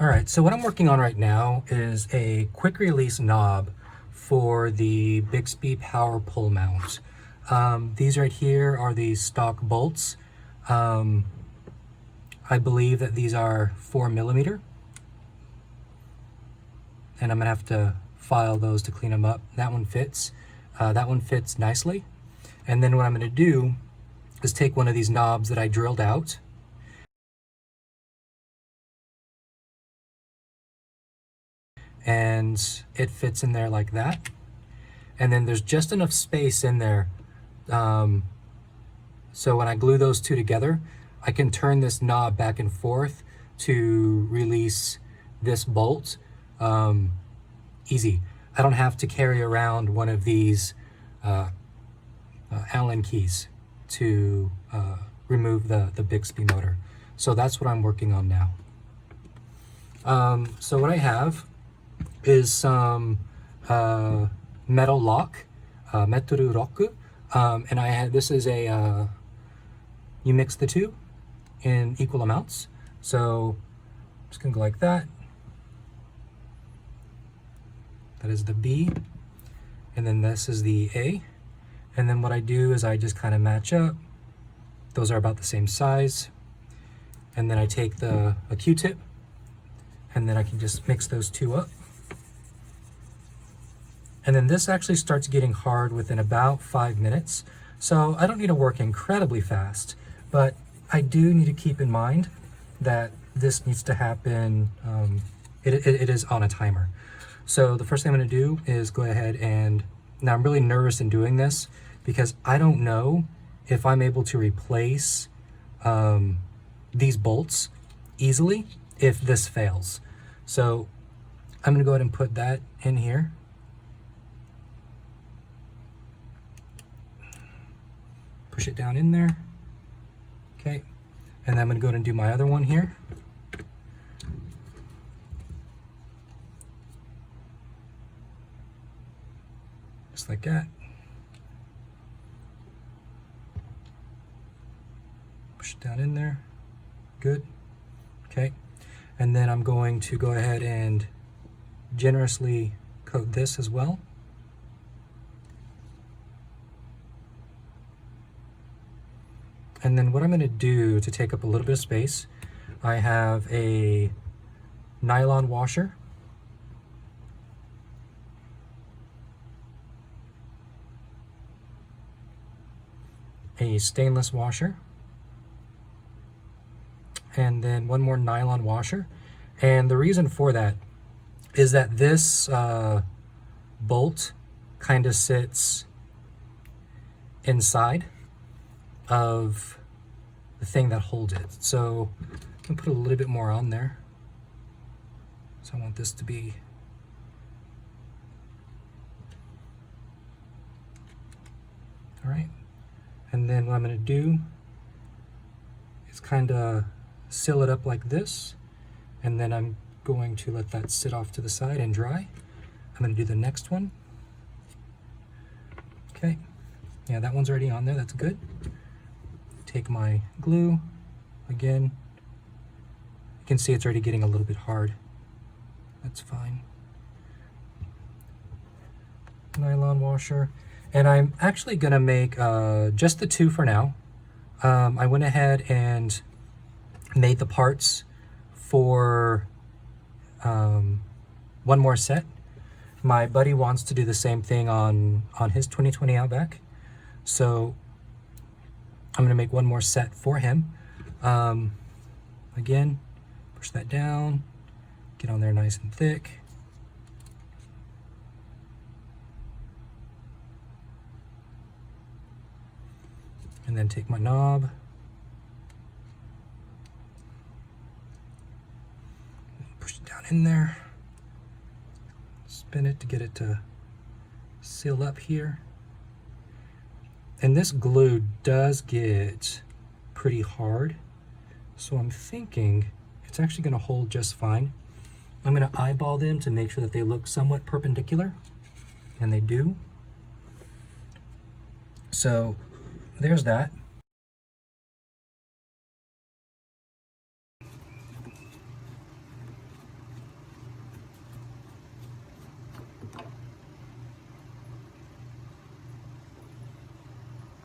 All right, so what I'm working on right now is a quick release knob for the Bixpy power pull mount. These right here are the stock bolts. I believe that these are 4mm, and I'm gonna have to file those to clean them up. That one fits. That one fits nicely. And then what I'm gonna do is take one of these knobs that I drilled out, and it fits in there like that. And then there's just enough space in there so when I glue those two together, I can turn this knob back and forth to release this bolt easy. I don't have to carry around one of these Allen keys to remove the Bixpy motor. So that's what I'm working on now. So what I have is some metal lock, metoru roku, and this is a you mix the two in equal amounts. So I'm just gonna go like that. That is the B, and then this is the A. And then what I do is I just kind of match up. Those are about the same size. And then I take a Q-tip, and then I can just mix those two up. And then this actually starts getting hard within about 5 minutes. So I don't need to work incredibly fast, but I do need to keep in mind that this needs to happen, it is on a timer. So the first thing I'm gonna do is go ahead and, now I'm really nervous in doing this because I don't know if I'm able to replace these bolts easily if this fails. So I'm gonna go ahead and put that in here. Push it down in there. Okay, and then I'm gonna go ahead and do my other one here. Just like that. Push it down in there. Good. Okay, and then I'm going to go ahead and generously coat this as well. And then what I'm going to do to take up a little bit of space, I have a nylon washer, a stainless washer, and then one more nylon washer. And the reason for that is that this bolt kind of sits inside of the thing that holds it. So I can put a little bit more on there. So I want this to be all right. And then what I'm going to do is kind of seal it up like this, and then I'm going to let that sit off to the side and dry. I'm going to do the next one. Okay, yeah, that one's already on there. That's good. Take my glue again. You can see it's already getting a little bit hard. That's fine. Nylon washer. And I'm actually gonna make just the two for now. I went ahead and made the parts for one more set. My buddy wants to do the same thing on his 2020 Outback. So I'm gonna make one more set for him. Again, push that down, get on there nice and thick. And then take my knob, push it down in there, spin it to get it to seal up here. And this glue does get pretty hard, so I'm thinking it's actually going to hold just fine. I'm going to eyeball them to make sure that they look somewhat perpendicular, and they do. So there's that.